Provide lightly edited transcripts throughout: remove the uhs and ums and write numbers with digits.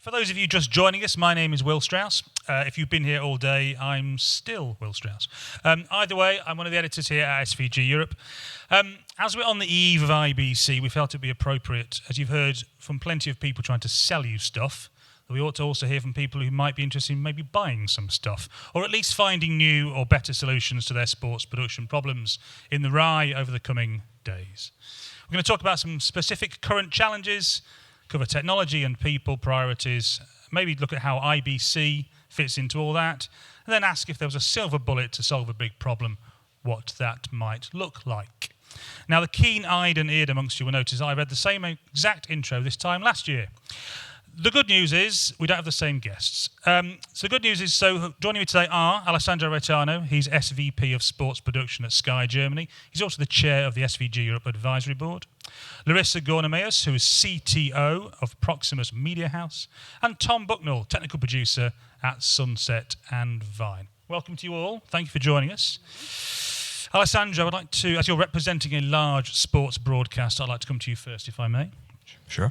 For those of you just joining us, my name is Will Strauss. If you've been here all day, I'm still Will Strauss. Either way, I'm one of the editors here at SVG Europe. As we're on the eve of IBC, we felt it would be appropriate, as you've heard from plenty of people trying to sell you stuff, that we ought to also hear from people who might be interested in maybe buying some stuff, or at least finding new or better solutions to their sports production problems in the RAI over the coming days. We're going to talk about some specific current challenges, cover technology and people priorities, maybe look at how IBC fits into all that, and then ask if there was a silver bullet to solve a big problem, what that might look like. Now, the keen-eyed and eared amongst you will notice I read the same exact intro this time last year. The good news is we don't have the same guests. So the good news is, joining me today are Alessandro Reitano. He's SVP of Sports Production at Sky Germany. He's also the chair of the SVG Europe Advisory Board. Larissa Görner-Meeus, who is CTO of Proximus Media House. And Tom Bucknall, technical producer at Sunset+Vine. Welcome to you all. Thank you for joining us. Alessandro, I'd like to, as you're representing a large sports broadcast, I'd like to come to you first, if I may. Sure.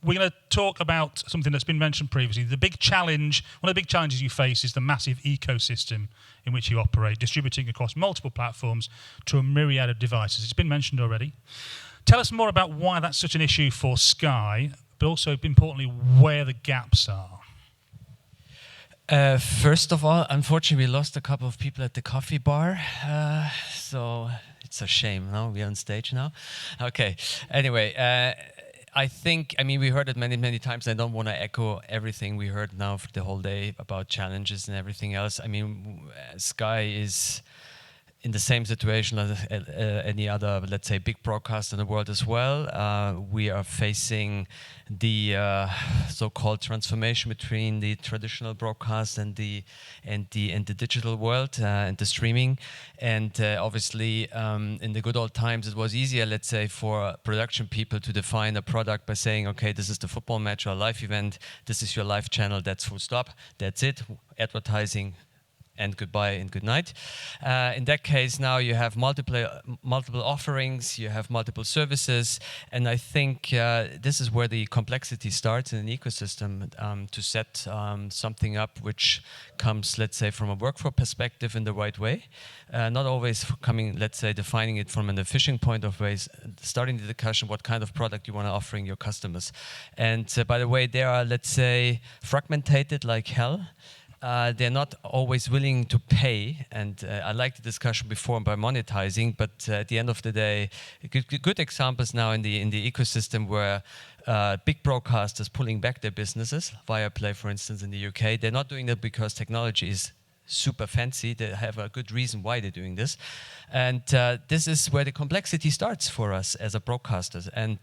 We're going to talk about something that's been mentioned previously. The big challenge, one of the big challenges you face is the massive ecosystem in which you operate, distributing across multiple platforms to a myriad of devices. It's been mentioned already. Tell us more about why that's such an issue for Sky, but also, importantly, where the gaps are. First of all, unfortunately, we lost a couple of people at the coffee bar, so it's a shame. No, we're on stage now. Okay. Anyway, we heard it many times. I don't want to echo everything we heard now for the whole day about challenges and everything else. I mean, Sky is in the same situation as any other, let's say, big broadcast in the world as well. We are facing the so-called transformation between the traditional broadcast and the digital world and the streaming. And obviously, in the good old times, it was easier, let's say, for production people to define a product by saying, okay, this is the football match or a live event, this is your live channel, that's full stop, that's it, advertising, and goodbye and good night. In that case, now you have multiple offerings, you have multiple services, and I think this is where the complexity starts in an ecosystem to set something up which comes, let's say, from a workflow perspective in the right way, not always coming, let's say, defining it from an efficient point of ways, starting the discussion what kind of product you want to offering your customers. And by the way, they are, let's say, fragmented like hell. They're not always willing to pay, and I like the discussion before by monetizing, but at the end of the day, good examples now in the ecosystem where big broadcasters pulling back their businesses, Viaplay for instance in the UK, they're not doing that because technology is super fancy. They have a good reason why they're doing this. And this is where the complexity starts for us as a broadcasters. And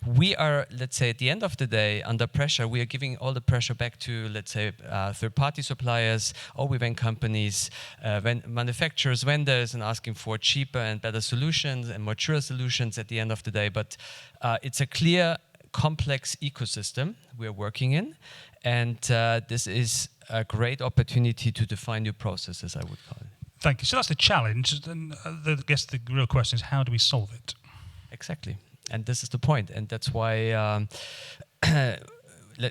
we are, let's say, at the end of the day, under pressure. We are giving all the pressure back to, let's say, third-party suppliers, event companies, manufacturers, vendors, and asking for cheaper and better solutions and mature solutions at the end of the day. But it's a clear, complex ecosystem we're working in. And this is a great opportunity to define new processes, I would call it. Thank you. So that's the challenge. Then I guess the real question is, how do we solve it? Exactly. And this is the point. And that's why,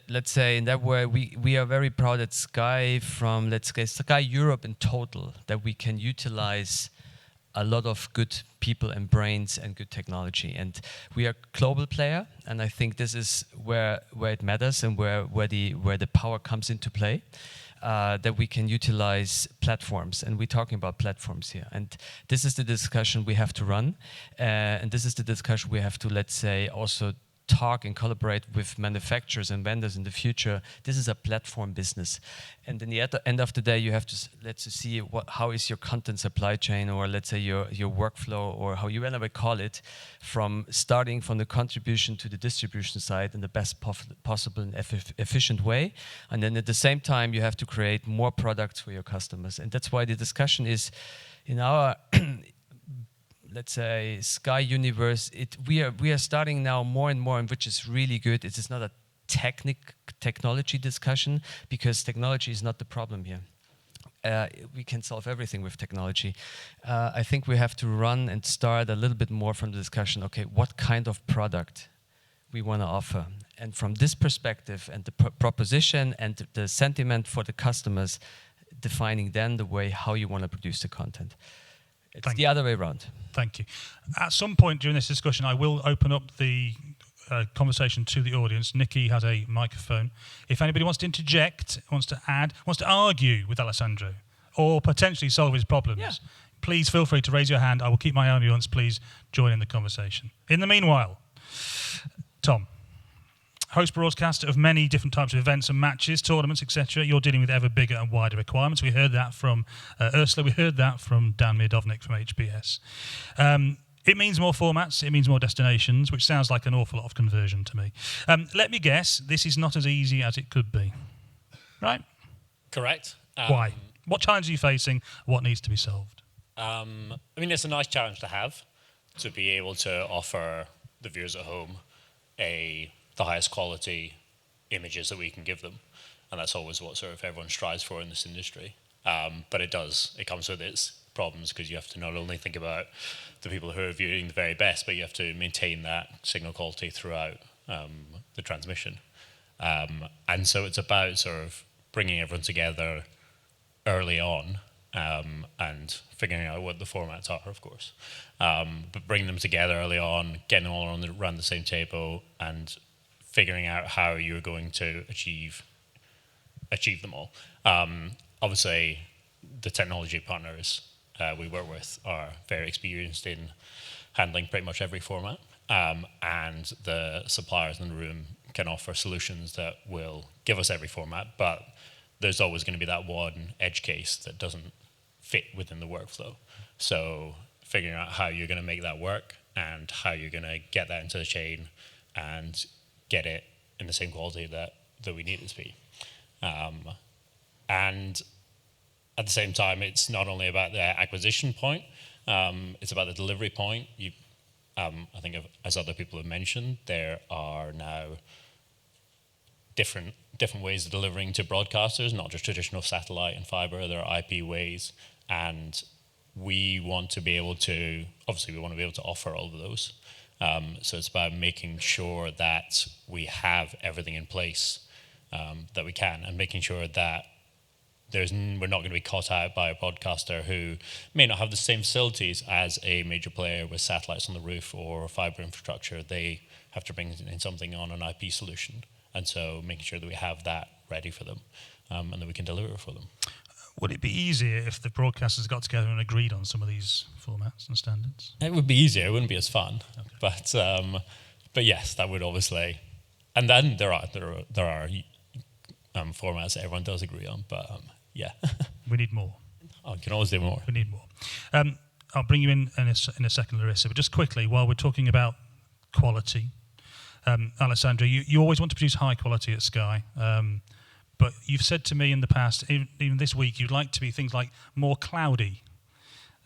let's say, in that way, we are very proud at Sky from, let's say, Sky Europe in total, that we can utilize a lot of good people and brains and good technology. And we are a global player, and I think this is where it matters and where the power comes into play, that we can utilize platforms. And we're talking about platforms here. And this is the discussion we have to run. And this is the discussion we have to, let's say, also talk and collaborate with manufacturers and vendors in the future. This is a platform business, and in the end of the day, you have to let's see how is your content supply chain, or let's say your workflow, or how you ever call it, from starting from the contribution to the distribution side in the best possible and efficient way, and then at the same time you have to create more products for your customers. And that's why the discussion is in our let's say, Sky universe, we are starting now more and more, and which is really good. It is not a technology discussion, because technology is not the problem here. We can solve everything with technology. I think we have to run and start a little bit more from the discussion, okay, what kind of product we want to offer. And from this perspective and the proposition and the sentiment for the customers, defining then the way how you want to produce the content. It's the other way around. Thank you. At some point during this discussion, I will open up the conversation to the audience. Nikki has a microphone. If anybody wants to interject, wants to add, wants to argue with Alessandro, or potentially solve his problems, please feel free to raise your hand. I will keep my eye on the audience. Please join in the conversation. In the meanwhile, Tom, host broadcaster of many different types of events and matches, tournaments, etc. You're dealing with ever bigger and wider requirements. We heard that from Ursula. We heard that from Dan Mirdovnik from HBS. It means more formats. It means more destinations, which sounds like an awful lot of conversion to me. Let me guess, this is not as easy as it could be. Right? Correct. Why? What challenge are you facing? What needs to be solved? I mean, it's a nice challenge to have, to be able to offer the viewers at home the highest quality images that we can give them. And that's always what sort of everyone strives for in this industry. But it comes with its problems, because you have to not only think about the people who are viewing the very best, but you have to maintain that signal quality throughout the transmission. And so it's about sort of bringing everyone together early on and figuring out what the formats are, of course. But bringing them together early on, getting them all around the same table, and figuring out how you're going to achieve them all. Obviously, the technology partners we work with are very experienced in handling pretty much every format, and the suppliers in the room can offer solutions that will give us every format, but there's always going to be that one edge case that doesn't fit within the workflow. So figuring out how you're going to make that work and how you're going to get that into the chain and get it in the same quality that we need it to be. And at the same time, it's not only about the acquisition point, it's about the delivery point. I think, as other people have mentioned, there are now different ways of delivering to broadcasters, not just traditional satellite and fiber. There are IP ways, and we want to be able to offer all of those. So it's about making sure that we have everything in place that we can, and making sure that we're not going to be caught out by a broadcaster who may not have the same facilities as a major player with satellites on the roof or fiber infrastructure. They have to bring in something on an IP solution. And so making sure that we have that ready for them and that we can deliver for them. Would it be easier if the broadcasters got together and agreed on some of these formats and standards? It would be easier. It wouldn't be as fun. Okay. But yes, that would obviously. And then there are formats that everyone does agree on. But yeah. We need more. Oh, you can always do more. We need more. I'll bring you in a second, Larissa. But just quickly, while we're talking about quality, Alessandro, you always want to produce high quality at Sky. But you've said to me in the past, even this week, you'd like to be things like more cloudy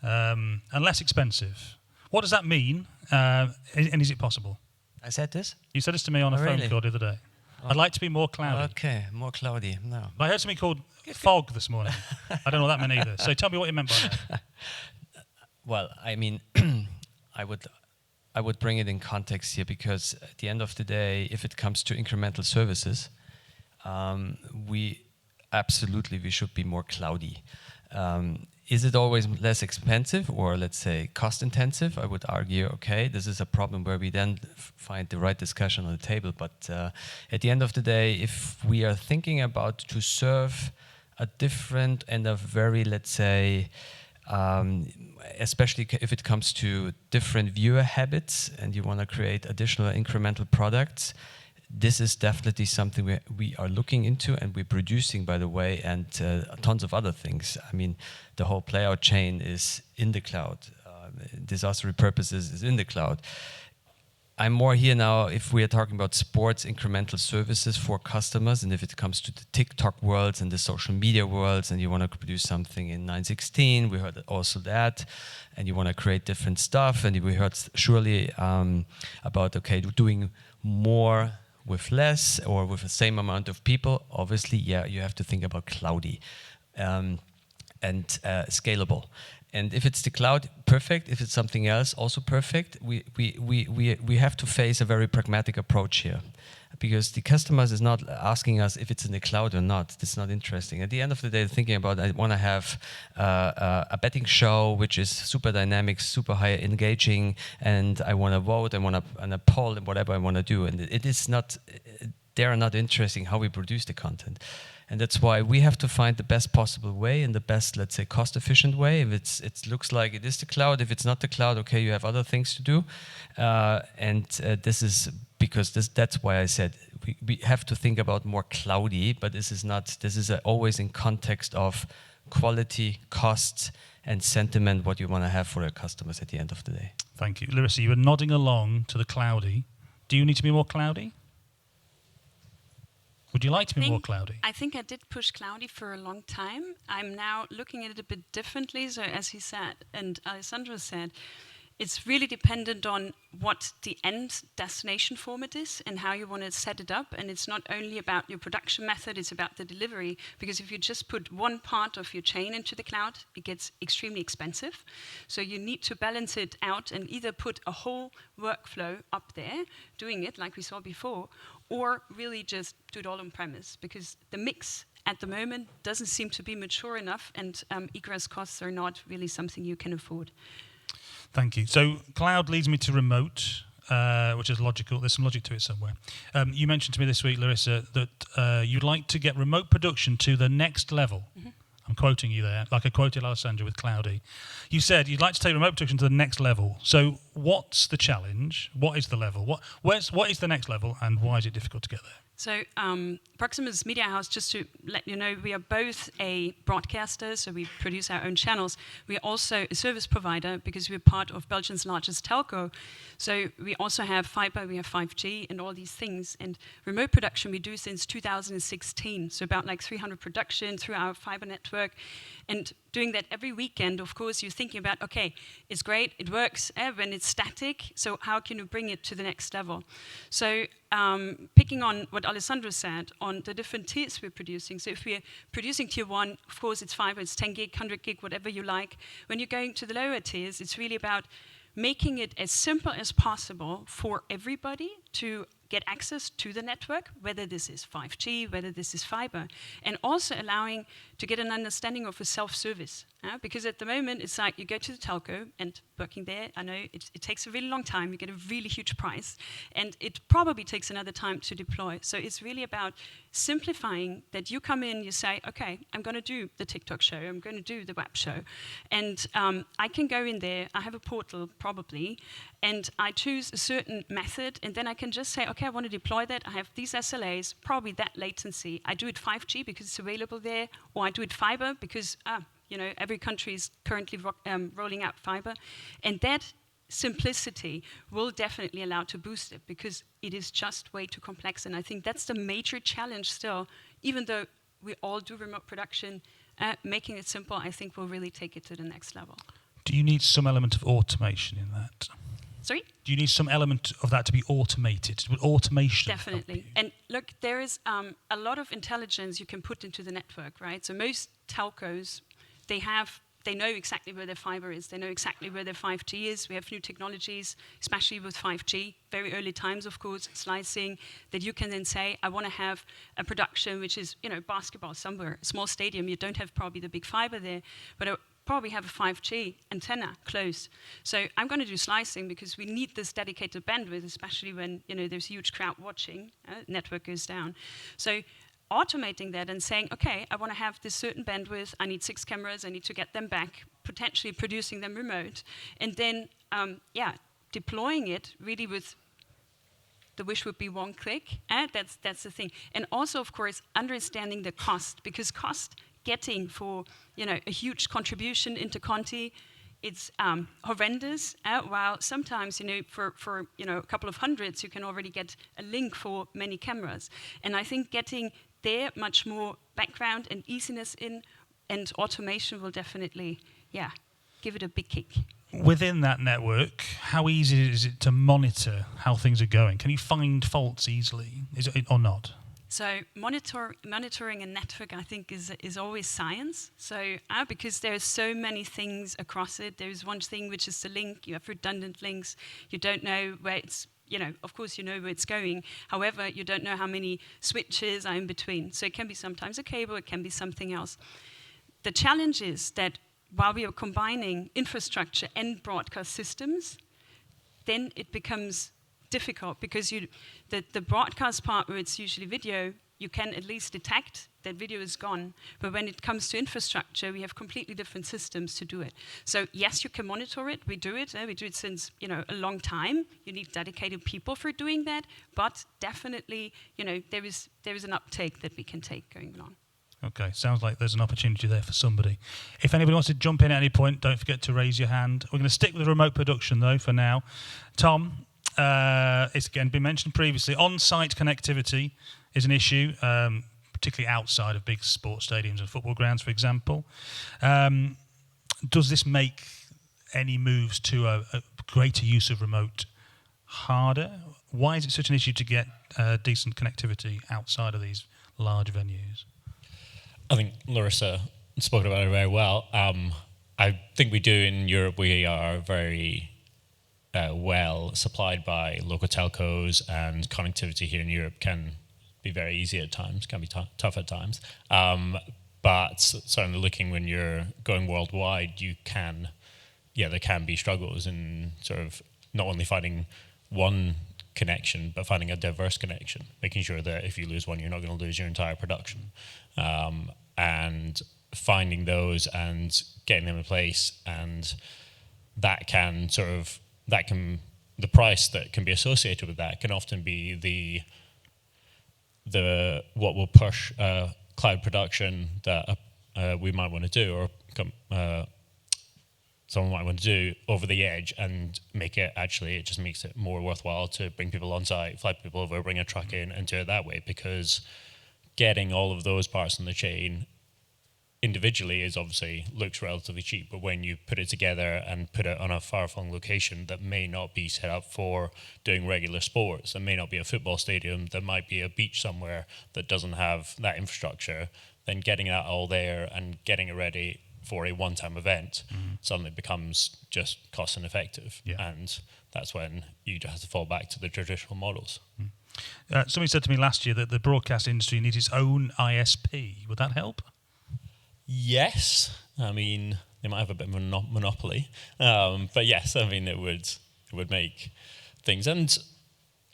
and less expensive. What does that mean? And is it possible? I said this? You said this to me on a phone call the other day. I'd like to be more cloudy. Okay, more cloudy. No. But I heard something called fog this morning. I don't know what that meant either. So tell me what you meant by that. Well, I mean, I would bring it in context here, because at the end of the day, if it comes to incremental services, we should be more cloudy. Is it always less expensive, or let's say cost intensive? I would argue, okay, this is a problem where we then find the right discussion on the table. But at the end of the day, if we are thinking about to serve a different and a very, let's say, especially if it comes to different viewer habits and you want to create additional incremental products, this is definitely something we are looking into, and we're producing, by the way, and tons of other things. I mean, the whole playout chain is in the cloud. Disaster repurposes is in the cloud. I'm more here now if we are talking about sports incremental services for customers, and if it comes to the TikTok worlds and the social media worlds, and you want to produce something in 916, we heard also that, and you want to create different stuff, and we heard surely about, okay, doing more with less or with the same amount of people. Obviously, yeah, you have to think about cloudy and scalable. And if it's the cloud, perfect. If it's something else, also perfect. We have to face a very pragmatic approach here, because the customers is not asking us if it's in the cloud or not. It's not interesting. At the end of the day, thinking about, I want to have a betting show which is super dynamic, super high engaging, and I want to vote, I want to poll, and whatever I want to do. And it is not, they are not interesting how we produce the content. And that's why we have to find the best possible way and the best, let's say, cost-efficient way. If it looks like it is the cloud, if it's not the cloud, okay, you have other things to do. This is because that's why I said we have to think about more cloudy, but this is always in context of quality, cost, and sentiment, what you want to have for your customers at the end of the day. Thank you. Larissa, you were nodding along to the cloudy. Do you need to be more cloudy? Would you like to be more cloudy? I think I did push cloudy for a long time. I'm now looking at it a bit differently. So as he said, and Alessandro said, it's really dependent on what the end destination format is and how you want to set it up. And it's not only about your production method, it's about the delivery. Because if you just put one part of your chain into the cloud, it gets extremely expensive. So you need to balance it out and either put a whole workflow up there, doing it like we saw before, or really just do it all on premise, because the mix at the moment doesn't seem to be mature enough, and egress costs are not really something you can afford. Thank you. So cloud leads me to remote, which is logical. There's some logic to it somewhere. You mentioned to me this week, Larissa, that you'd like to get remote production to the next level. Mm-hmm. I'm quoting you there, like I quoted Alessandro with Cloudy. You said you'd like to take remote production to the next level. So what's the challenge? What is the level? What is the next level, and why is it difficult to get there? So Proximus Media House, just to let you know, we are both a broadcaster, so we produce our own channels. We are also a service provider because we're part of Belgium's largest telco. So we also have fiber, we have 5G and all these things. And remote production we do since 2016, so about like 300 production through our fiber network. And doing that every weekend, of course, you're thinking about, okay, it's great, it works when it's static, so how can you bring it to the next level? So picking on what Alessandro said on the different tiers we're producing. So if we're producing tier 1, of course, it's fiber, it's 10 gig, 100 gig, whatever you like. When you're going to the lower tiers, it's really about making it as simple as possible for everybody to get access to the network, whether this is 5G, whether this is fiber, and also allowing to get an understanding of a self-service. Because at the moment, it's like you go to the telco, and working there, I know it takes a really long time, you get a really huge price, and it probably takes another time to deploy. So it's really about simplifying that you come in, you say, okay, I'm going to do the TikTok show, I'm going to do the web show, and I can go in there, I have a portal probably, and I choose a certain method, and then I can just say, okay, I want to deploy that, I have these SLAs, probably that latency. I do it 5G because it's available there, or I do it fiber because every country is currently rolling out fiber. And that simplicity will definitely allow to boost it, because it is just way too complex. And I think that's the major challenge still, even though we all do remote production, making it simple, I think will really take it to the next level. Do you need some element of automation in that? Sorry? Do you need some element of that to be automated? Would automation definitely. And look, there is a lot of intelligence you can put into the network, right? So most telcos, they know exactly where their fiber is. They know exactly where their 5G is. We have new technologies, especially with 5G, very early times, of course, slicing, that you can then say, I want to have a production which is, basketball somewhere, a small stadium. You don't have probably the big fiber there, but probably have a 5G antenna close. So I'm going to do slicing because we need this dedicated bandwidth, especially when there's a huge crowd watching, network goes down. So automating that and saying, okay, I want to have this certain bandwidth, I need 6 cameras, I need to get them back, potentially producing them remote, and then, deploying it really with, the wish would be one click, that's the thing. And also, of course, understanding the cost, because cost getting for, a huge contribution into Conti, it's horrendous, while sometimes, for a couple of hundreds, you can already get a link for many cameras. And I think getting there much more background and easiness in, and automation will definitely, give it a big kick. Within that network, how easy is it to monitor how things are going? Can you find faults easily, is it or not? So monitoring a network, I think, is always science. So because there are so many things across it, there's one thing which is the link. You have redundant links. You don't know where it's. Of course, you know where it's going. However, you don't know how many switches are in between. So it can be sometimes a cable. It can be something else. The challenge is that while we are combining infrastructure and broadcast systems, then it becomes difficult because the broadcast part where it's usually video, you can at least detect that video is gone. But when it comes to infrastructure, we have completely different systems to do it. So yes, you can monitor it. We do it. We do it since a long time. You need dedicated people for doing that. But definitely, there is an uptake that we can take going along. Okay, sounds like there's an opportunity there for somebody. If anybody wants to jump in at any point, don't forget to raise your hand. We're going to stick with remote production, though, for now. Tom, it's again been mentioned previously, on-site connectivity is an issue, particularly outside of big sports stadiums and football grounds, for example. Does this make any moves to a greater use of remote harder? Why is it such an issue to get decent connectivity outside of these large venues? I think Larissa spoke about it very well. I think we do in Europe, we are very well supplied by local telcos, and connectivity here in Europe can be very easy at times, can be tough at times. But certainly looking when you're going worldwide, there can be struggles in sort of not only finding one connection, but finding a diverse connection, making sure that if you lose one, you're not going to lose your entire production. And finding those and getting them in place, and the price that can be associated with that can often be the what will push cloud production that we might want to do, or someone might want to do over the edge, and it just makes it more worthwhile to bring people on site, fly people over, bring a truck in, and do it that way, because getting all of those parts in the chain individually looks relatively cheap, but when you put it together and put it on a far-flung location that may not be set up for doing regular sports, that may not be a football stadium, that might be a beach somewhere that doesn't have that infrastructure, then getting that all there and getting it ready for a one-time event suddenly becomes just cost ineffective. Yeah. And that's when you just have to fall back to the traditional models. Somebody said to me last year that the broadcast industry needs its own ISP. Would that help? Yes. I mean, they might have a bit of a monopoly. But yes, I mean, it would make things. And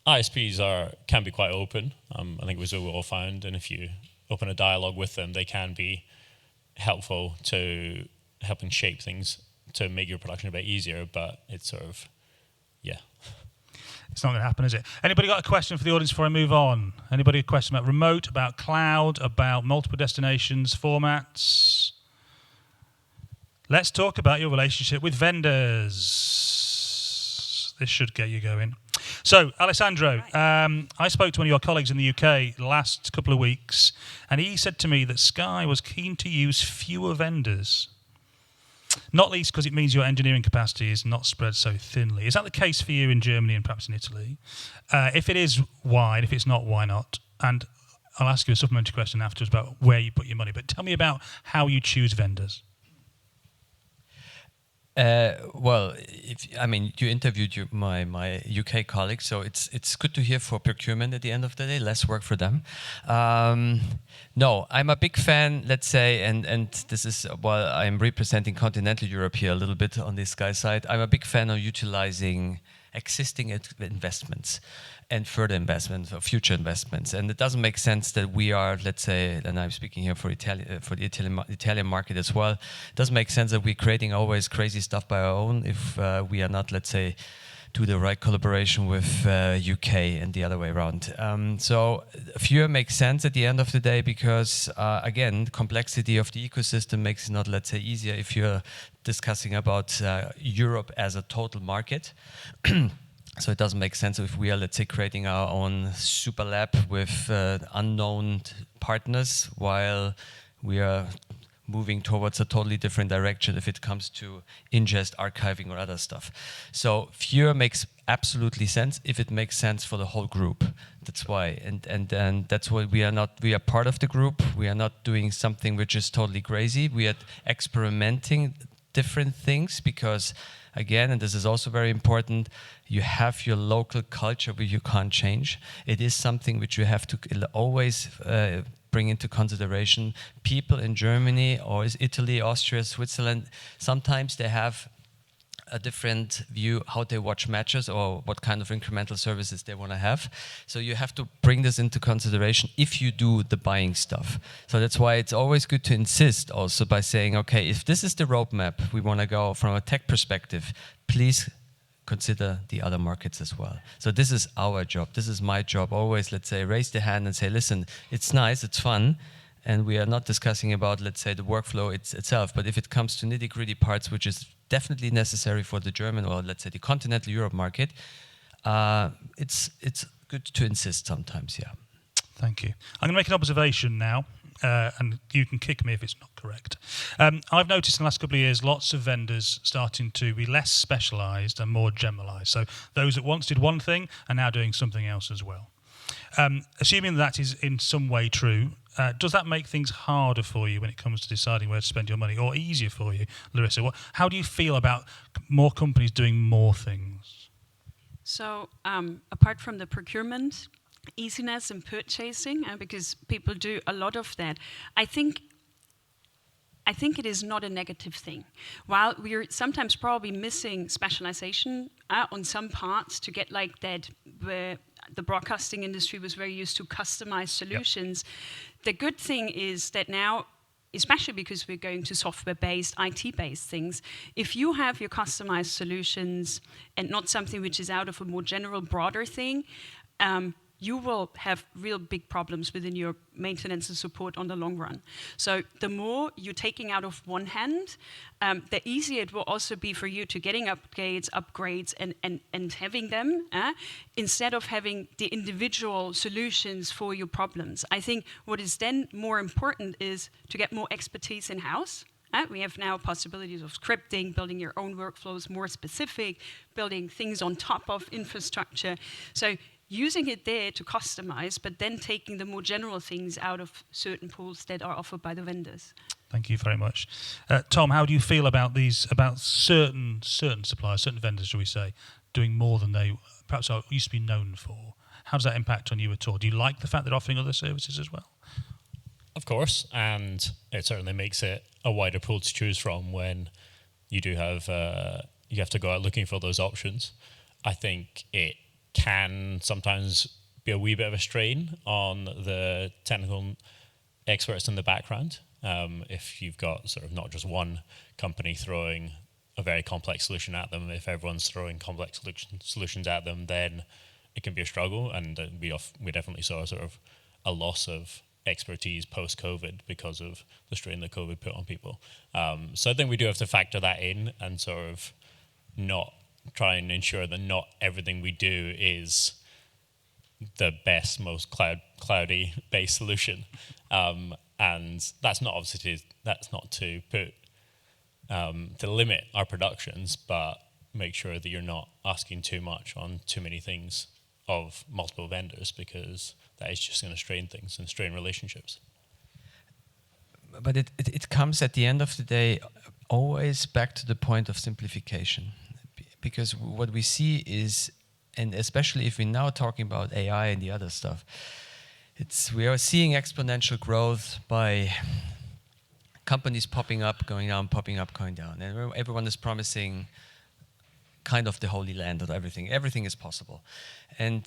ISPs can be quite open. I think it was what we all found. And if you open a dialogue with them, they can be helpful to helping shape things to make your production a bit easier. But it's sort of, yeah. It's not going to happen, is it? Anybody got a question for the audience before I move on? Anybody a question about remote, about cloud, about multiple destinations, formats? Let's talk about your relationship with vendors. This should get you going. So, Alessandro, I spoke to one of your colleagues in the UK last couple of weeks, and he said to me that Sky was keen to use fewer vendors. Not least because it means your engineering capacity is not spread so thinly. Is that the case for you in Germany and perhaps in Italy? If it is, why? And if it's not, why not? And I'll ask you a supplementary question afterwards about where you put your money. But tell me about how you choose vendors. You interviewed my UK colleagues, so it's good to hear for procurement at the end of the day. Less work for them. No, I'm a big fan, let's say, and this is while I'm representing continental Europe here a little bit on this Sky side. I'm a big fan of utilizing existing investments and further investments or future investments. And it doesn't make sense that we are, let's say, and I'm speaking here for the Italian market as well, it doesn't make sense that we're creating always crazy stuff by our own if we are not, let's say, do the right collaboration with UK and the other way around. So fewer makes sense at the end of the day because, again, the complexity of the ecosystem makes it not, let's say, easier if you're discussing about Europe as a total market. So it doesn't make sense if we are, let's say, creating our own super lab with unknown partners while we are moving towards a totally different direction if it comes to ingest, archiving, or other stuff. So fewer makes absolutely sense if it makes sense for the whole group. That's why, and that's why we are part of the group. We are not doing something which is totally crazy. We are experimenting different things because, again, and this is also very important, you have your local culture which you can't change. It is something which you have to always bring into consideration. People in Germany or Italy, Austria, Switzerland, sometimes they have a different view how they watch matches or what kind of incremental services they want to have. So you have to bring this into consideration if you do the buying stuff. So that's why it's always good to insist also by saying, okay, if this is the roadmap we want to go from a tech perspective, please consider the other markets as well. So this is our job. This is my job. Always, let's say, raise the hand and say, listen, it's nice, it's fun, and we are not discussing about, let's say, the workflow itself, but if it comes to nitty-gritty parts, which is definitely necessary for the German or, let's say, the continental Europe market, it's good to insist sometimes, yeah. Thank you. I'm going to make an observation now, and you can kick me if it's not correct. I've noticed in the last couple of years lots of vendors starting to be less specialised and more generalised. So those that once did one thing are now doing something else as well. Assuming that is in some way true, does that make things harder for you when it comes to deciding where to spend your money, or easier for you, Larissa? How do you feel about more companies doing more things? So apart from the procurement, easiness in purchasing, because people do a lot of that, I think it is not a negative thing. While we're sometimes probably missing specialization on some parts to get like that, where the broadcasting industry was very used to customized solutions. Yep. The good thing is that now, especially because we're going to software-based, IT-based things, if you have your customized solutions and not something which is out of a more general, broader thing, you will have real big problems within your maintenance and support on the long run. So the more you're taking out of one hand, the easier it will also be for you to getting upgrades, and having them, instead of having the individual solutions for your problems. I think what is then more important is to get more expertise in-house. We have now possibilities of scripting, building your own workflows, more specific, building things on top of infrastructure. So using it there to customize, but then taking the more general things out of certain pools that are offered by the vendors. Thank you very much. Tom, how do you feel about certain suppliers, certain vendors, shall we say, doing more than they perhaps used to be known for? How does that impact on you at all? Do you like the fact they're offering other services as well? Of course, and it certainly makes it a wider pool to choose from when you do have you have to go out looking for those options. I think it can sometimes be a wee bit of a strain on the technical experts in the background. If you've got sort of not just one company throwing a very complex solution at them, if everyone's throwing complex solutions at them, then it can be a struggle. And we definitely saw sort of a loss of expertise post-COVID because of the strain that COVID put on people. So I think we do have to factor that in and sort of not try and ensure that not everything we do is the best, most cloudy-based solution. And that's not to put to limit our productions, but make sure that you're not asking too much on too many things of multiple vendors, because that is just going to strain things and strain relationships. But it comes at the end of the day always back to the point of simplification. Because what we see is, and especially if we're now talking about AI and the other stuff, we are seeing exponential growth by companies popping up, going down, popping up, going down. And everyone is promising kind of the holy land of everything. Everything is possible. And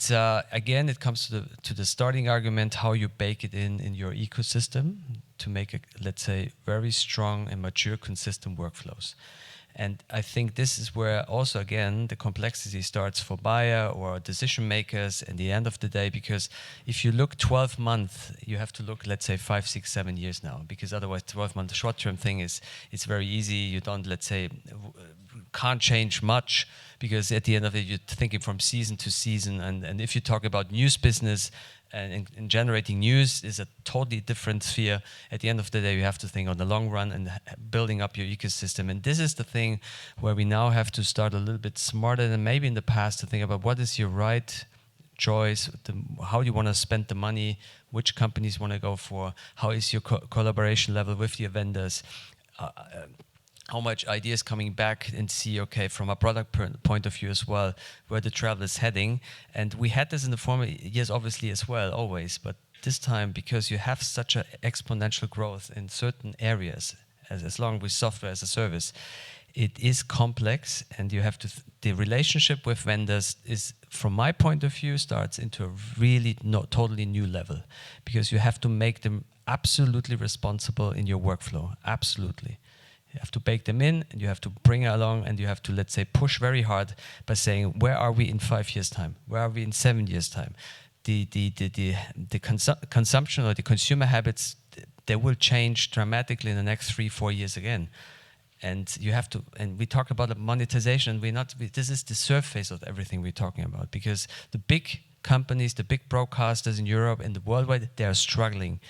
again, it comes to the starting argument, how you bake it in your ecosystem to make, let's say, very strong and mature, consistent workflows. And I think this is where also, again, the complexity starts for buyer or decision makers at the end of the day, because if you look 12 months, you have to look, let's say, 5, 6, 7 years now, because otherwise 12-month short-term thing is very easy. You don't, let's say, can't change much, because at the end of it, you're thinking from season to season. And if you talk about news business and generating news is a totally different sphere. At the end of the day, you have to think on the long run and building up your ecosystem. And this is the thing where we now have to start a little bit smarter than maybe in the past to think about what is your right choice, how do you want to spend the money, which companies want to go for, how is your collaboration level with your vendors, how much ideas coming back, and see, okay, from a product point of view as well, where the travel is heading. And we had this in the former years, obviously, as well, always. But this time, because you have such an exponential growth in certain areas, as long with software as a service, it is complex, and you have to. The relationship with vendors is, from my point of view, starts into a really totally new level, because you have to make them absolutely responsible in your workflow. Absolutely. You have to bake them in, and you have to bring it along, and you have to, let's say, push very hard by saying, where are we in 5 years' time? Where are we in 7 years' time? The consumption or the consumer habits, they will change dramatically in the next 3-4 years again. And you have to, and we talk about the monetization. This is the surface of everything we're talking about, because the big companies, the big broadcasters in Europe and the worldwide, they are struggling.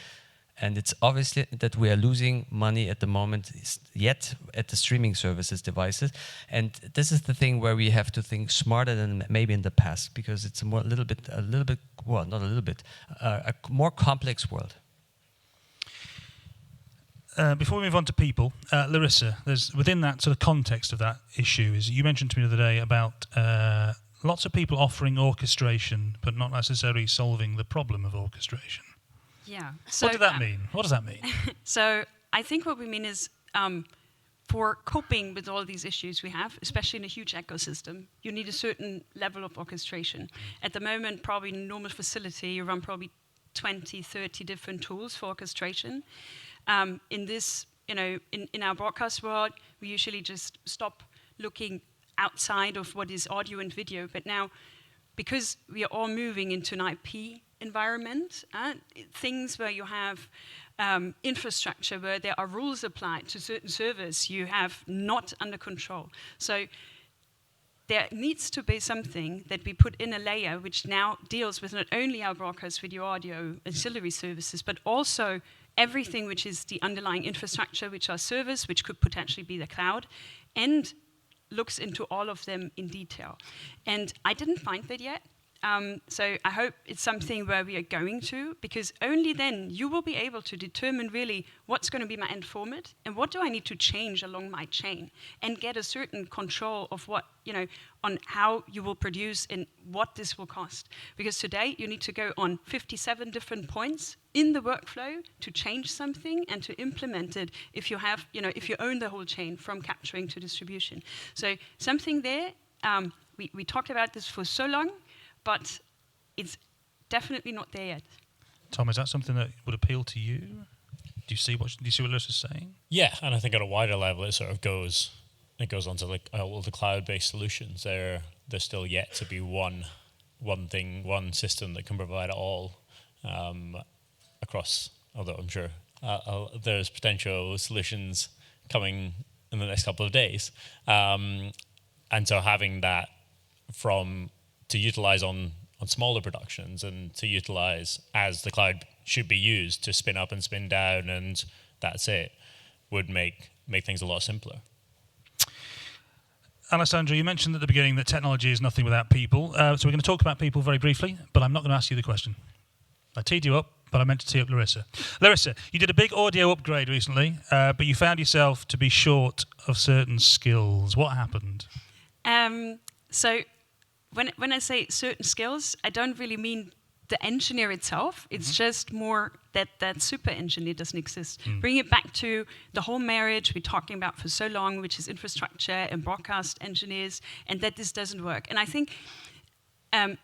And it's obviously that we are losing money at the moment, yet at the streaming services devices. And this is the thing where we have to think smarter than maybe in the past, because it's a more complex world. Before we move on to people, Larissa, there's within that sort of context of that issue, is you mentioned to me the other day about lots of people offering orchestration, but not necessarily solving the problem of orchestration. Yeah. So, what does that mean? What does that mean? So I think what we mean is, for coping with all these issues we have, especially in a huge ecosystem, you need a certain level of orchestration. At the moment, probably in a normal facility, you run probably 20, 30 different tools for orchestration. In this, in our broadcast world, we usually just stop looking outside of what is audio and video. But now, because we are all moving into an IP environment, things where you have infrastructure where there are rules applied to certain servers you have not under control. So there needs to be something that we put in a layer which now deals with not only our broadcast video, audio, ancillary services, but also everything which is the underlying infrastructure, which are servers, which could potentially be the cloud, and looks into all of them in detail. And I didn't find that yet. So I hope it's something where we are going to, because only then you will be able to determine really what's going to be my end format and what do I need to change along my chain, and get a certain control of what, on how you will produce and what this will cost. Because today you need to go on 57 different points in the workflow to change something and to implement it if you have, if you own the whole chain from capturing to distribution. So something there, we talked about this for so long, but it's definitely not there yet. Tom, is that something that would appeal to you? Do you see what Larissa's saying? Yeah, and I think at a wider level, it sort of goes onto like all the cloud-based solutions. There's still yet to be one system that can provide it all across. Although I'm sure there's potential solutions coming in the next couple of days, and so having that to utilize on smaller productions, and to utilize as the cloud should be used to spin up and spin down, and that's it, would make things a lot simpler. Alessandro, you mentioned at the beginning that technology is nothing without people. So we're going to talk about people very briefly, but I'm not going to ask you the question. I teed you up, but I meant to tee up Larissa. Larissa, you did a big audio upgrade recently, but you found yourself to be short of certain skills. What happened? So when I say certain skills, I don't really mean the engineer itself. It's just more that super engineer doesn't exist. Bring it back to the whole marriage we're talking about for so long, which is infrastructure and broadcast engineers, and that this doesn't work. And I think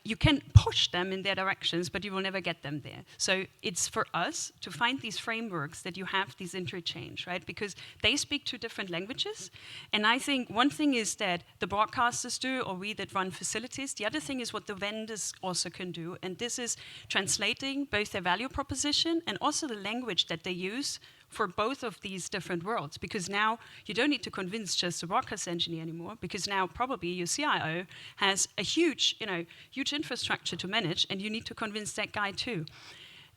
you can push them in their directions, but you will never get them there. So it's for us to find these frameworks that you have these interchange, right? Because they speak two different languages. And I think one thing is that the broadcasters do, or we that run facilities. The other thing is what the vendors also can do. And this is translating both their value proposition and also the language that they use for both of these different worlds, because now you don't need to convince just a broadcast engineer anymore, because now probably your CIO has a huge infrastructure to manage, and you need to convince that guy too.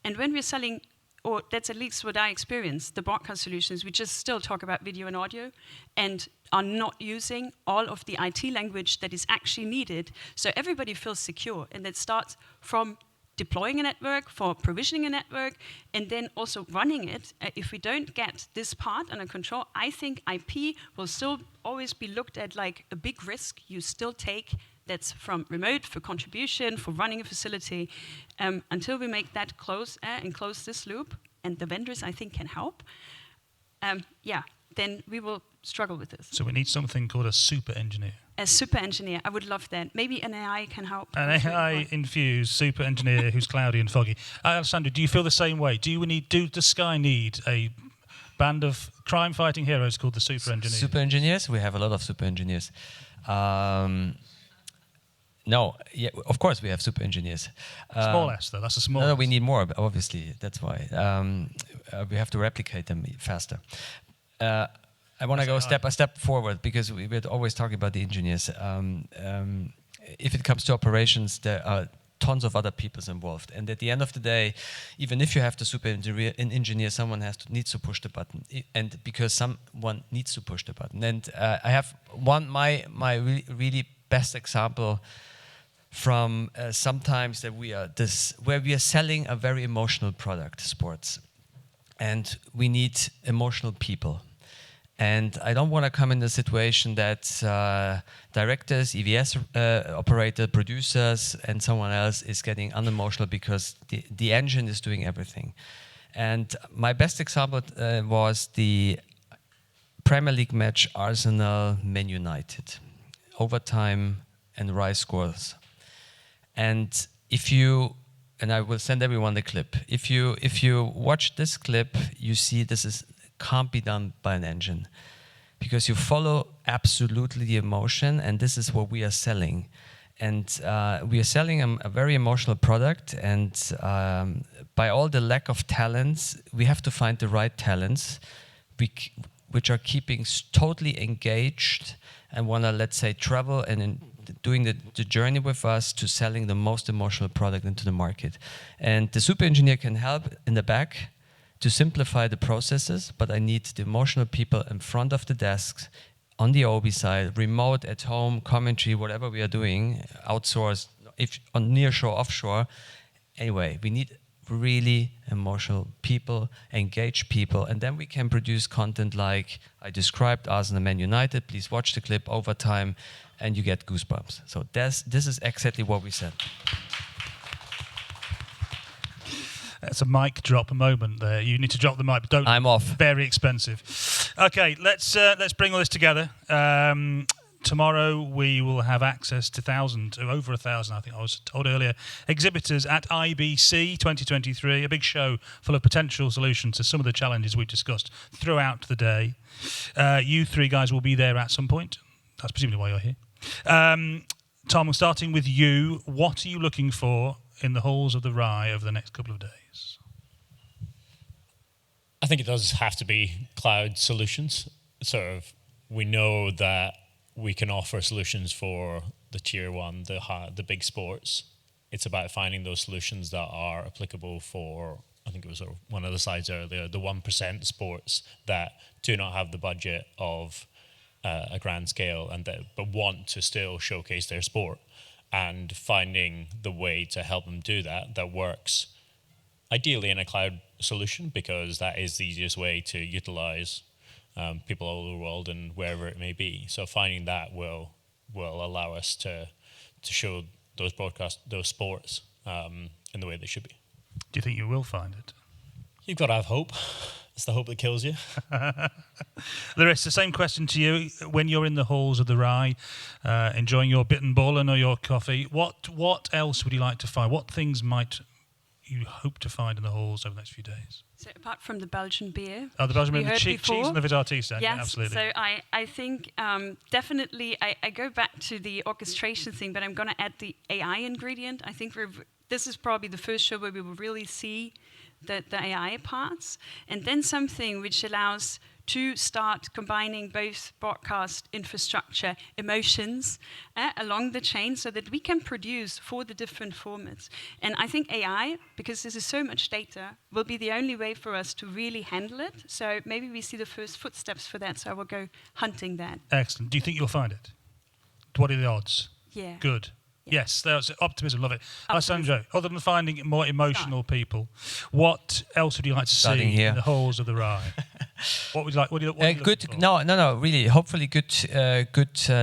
And when we're selling, or that's at least what I experience, the broadcast solutions, we just still talk about video and audio and are not using all of the IT language that is actually needed, so everybody feels secure. And that starts from deploying a network, for provisioning a network, and then also running it. If we don't get this part under control, I think IP will still always be looked at like a big risk you still take that's from remote, for contribution, for running a facility. Until we make that close and close this loop, and the vendors, I think, can help, then we will struggle with this. So we need something called a super engineer. A super engineer, I would love that. Maybe an AI can help. An AI-infused super engineer who's cloudy and foggy. Alessandro, do you feel the same way? Does Sky need a band of crime-fighting heroes called the super engineers? Super engineers? We have a lot of super engineers. No, yeah, of course we have super engineers. Small S, though. That's a small No, S. we need more, obviously. That's why. We have to replicate them faster. I want to go a step forward, because we're always talking about the engineers. If it comes to operations, there are tons of other people involved. And at the end of the day, even if you have the super engineer, someone needs to push the button. And because someone needs to push the button. And I have my really best example from sometimes that where we are selling a very emotional product, sports, and we need emotional people. And I don't want to come in the situation that directors, EVS operator, producers, and someone else is getting unemotional because the engine is doing everything. And my best example was the Premier League match Arsenal-Man United, overtime and rise scores. And and I will send everyone the clip. If you watch this clip, you see this can't be done by an engine, because you follow absolutely the emotion, and this is what we are selling. And we are selling a very emotional product, and by all the lack of talents, we have to find the right talents which are keeping totally engaged and want to, let's say, travel and doing the journey with us to selling the most emotional product into the market. And the super engineer can help in the back to simplify the processes, but I need the emotional people in front of the desks, on the OB side, remote, at home, commentary, whatever we are doing, outsourced, if on nearshore, offshore. Anyway, we need really emotional people, engaged people, and then we can produce content like I described, Arsenal Man United. Please watch the clip, overtime, and you get goosebumps. So this is exactly what we said. That's a mic drop moment there. You need to drop the mic, but don't. I'm off. Very expensive. Okay, let's bring all this together. Tomorrow we will have access to over 1,000, I think I was told earlier, exhibitors at IBC 2023, a big show full of potential solutions to some of the challenges we've discussed throughout the day. You three guys will be there at some point. That's presumably why you're here. Tom, starting with you, what are you looking for in the halls of the Rye over the next couple of days? I think it does have to be cloud solutions. We know that we can offer solutions for the tier one, the big sports. It's about finding those solutions that are applicable for, I think it was one of the slides earlier, the 1% sports that do not have the budget of a grand scale but want to still showcase their sport, and finding the way to help them do that works ideally in a cloud solution, because that is the easiest way to utilize people all over the world and wherever it may be. So finding that will allow us to show those sports in the way they should be. Do you think you will find it? You've got to have hope. It's the hope that kills you. Larissa, same question to you. When you're in the halls of the Rye, enjoying your bitten ballen or your coffee, what else would you like to find? What things might you hope to find in the halls over the next few days? So apart from the Belgian beer, the Belgian beer, the cheese and the Vidar stand. Yes, yeah, absolutely. So I think definitely I go back to the orchestration thing, but I'm going to add the AI ingredient. I think this is probably the first show where we will really see the AI parts, and then something which allows to start combining both broadcast infrastructure, emotions along the chain so that we can produce for the different formats. And I think AI, because this is so much data, will be the only way for us to really handle it. So maybe we see the first footsteps for that, so I will go hunting that. Excellent. Do you think you'll find it? What are the odds? Yeah. Good. Yeah. Yes, there's optimism, love it. Optimism. Alessandro, other than finding more emotional people, what else would you like to Starting see here. in the halls of the Rye? What would you like? What are you Good. looking for? No. Really, hopefully, good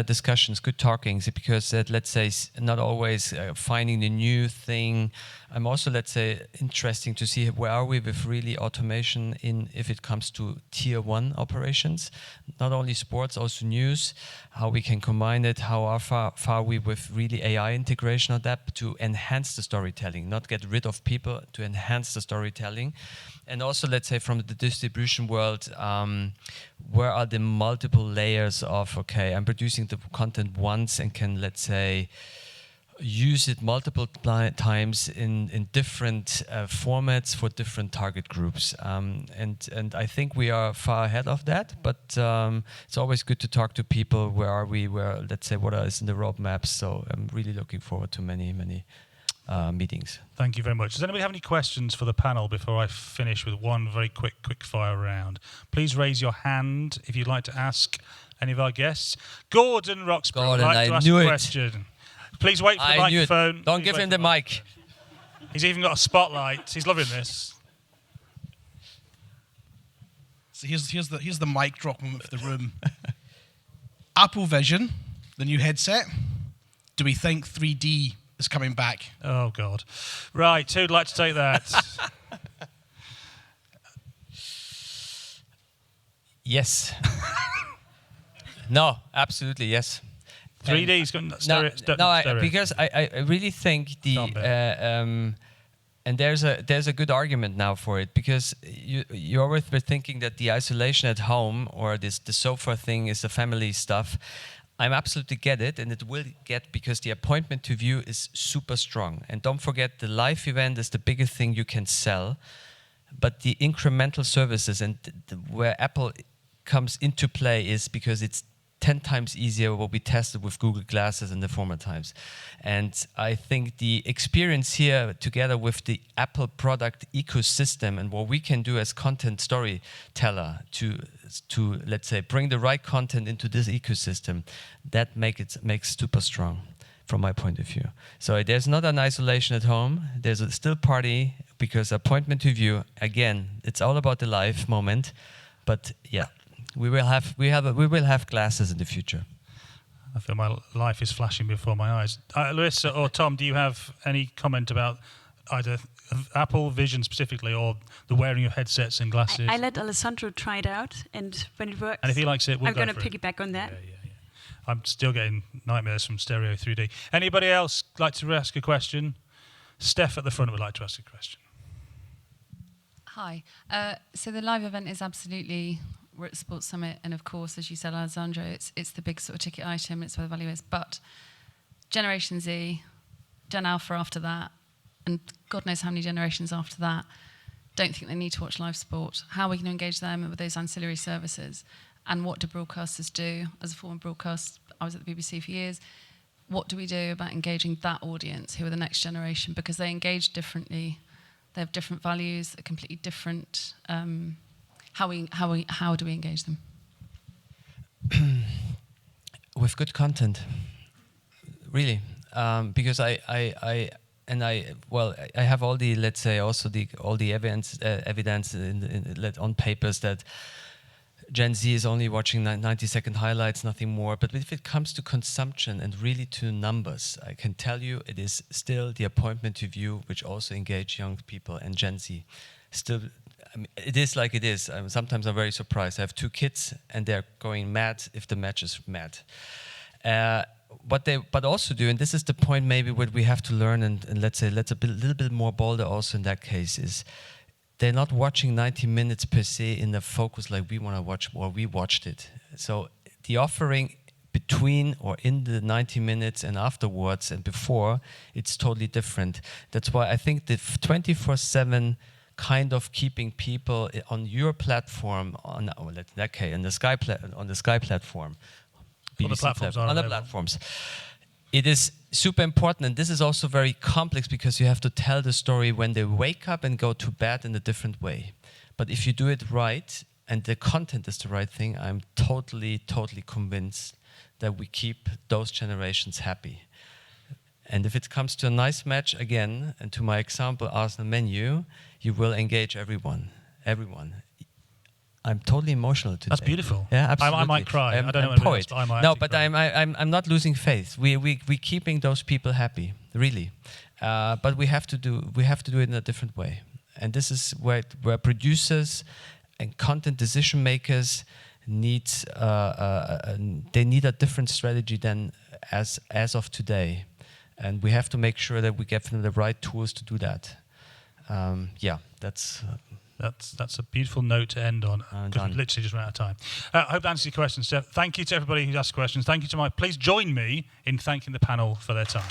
discussions, good talkings. Because let's say not always finding the new thing. I'm also, let's say, interesting to see where are we with really automation in if it comes to tier 1 operations, not only sports, also news. How we can combine it. How far we with really AI integration of that to enhance the storytelling, not get rid of people, to enhance the storytelling. And also, let's say, from the distribution world, where are the multiple layers of, okay, I'm producing the content once and can, let's say, use it multiple times in different formats for different target groups. And I think we are far ahead of that, but it's always good to talk to people. Where are we? Where, let's say, what is in the roadmaps? So I'm really looking forward to many meetings. Thank you very much. Does anybody have any questions for the panel before I finish with one very quick fire round? Please raise your hand if you'd like to ask any of our guests. Gordon Roxburgh would like to ask a question. Please wait for the microphone. Don't give him the mic. He's even got a spotlight. He's loving this. So here's the mic drop moment for the room. Apple Vision, the new headset. Do we think 3D is coming back? Oh, God. Right, who'd like to take that? Yes. No, absolutely, yes. 3D's going stereo. Because I really think and there's a good argument now for it, because you always were thinking that the isolation at home or the sofa thing is the family stuff. I absolutely get it, and it will get, because the appointment to view is super strong. And don't forget, the live event is the biggest thing you can sell, but the incremental services and where Apple comes into play is because it's 10 times easier what we tested with Google Glasses in the former times. And I think the experience here, together with the Apple product ecosystem and what we can do as content storyteller to let's say, bring the right content into this ecosystem, that makes super strong from my point of view. So there's not an isolation at home. There's a still party, because appointment to view, again, it's all about the live moment. But yeah, we will have glasses in the future. I feel my life is flashing before my eyes. Larissa or Tom, do you have any comment about either Apple Vision specifically or the wearing of headsets and glasses? I let Alessandro try it out, and when it works, and if he likes it, I'm going to piggyback on that. Yeah. I'm still getting nightmares from stereo 3D. Anybody else like to ask a question? Steph at the front would like to ask a question. Hi. So the live event is absolutely, we're at Sports Summit, and of course, as you said, Alessandro, it's the big sort of ticket item, it's where the value is. But Generation Z, Gen Alpha after that, and God knows how many generations after that, don't think they need to watch live sport. How are we going to engage them with those ancillary services? And what do broadcasters do? As a former broadcast, I was at the BBC for years. What do we do about engaging that audience, who are the next generation? Because they engage differently. They have different values, they're completely different. How do we engage them? With good content, really, because I have all the, let's say, also all the evidence on papers that Gen Z is only watching 90-second highlights, nothing more. But if it comes to consumption and really to numbers, I can tell you it is still the appointment to view, which also engage young people and Gen Z. Still, I mean, it is like it is. Sometimes I'm very surprised. I have 2 kids, and they're going mad if the match is mad. What they also do, and this is the point maybe what we have to learn, and let's say let's a little bit more bolder also in that case, is they're not watching 90 minutes per se in the focus like we want to watch, or we watched it. So the offering between or in the 90 minutes and afterwards and before, it's totally different. That's why I think the 24/7 kind of keeping people on your platform on the Sky platform. On the platforms, on the platforms. It is super important, and this is also very complex because you have to tell the story when they wake up and go to bed in a different way. But if you do it right and the content is the right thing, I'm totally convinced that we keep those generations happy. And if it comes to a nice match again, and to my example, Arsenal menu, you will engage everyone. I'm totally emotional today. That's beautiful. Yeah, absolutely. I might cry. I'm I don't know a what it poet. is, but I might No, actually but cry. I'm not losing faith. We keeping those people happy, really. But we have to do it in a different way. And this is where producers and content decision makers need they need a different strategy than as of today. And we have to make sure that we give them the right tools to do that. That's a beautiful note to end on, because we've literally just run out of time. I hope that answers your questions, Steph. Thank you to everybody who's asked questions. Thank you to Mike. Please join me in thanking the panel for their time.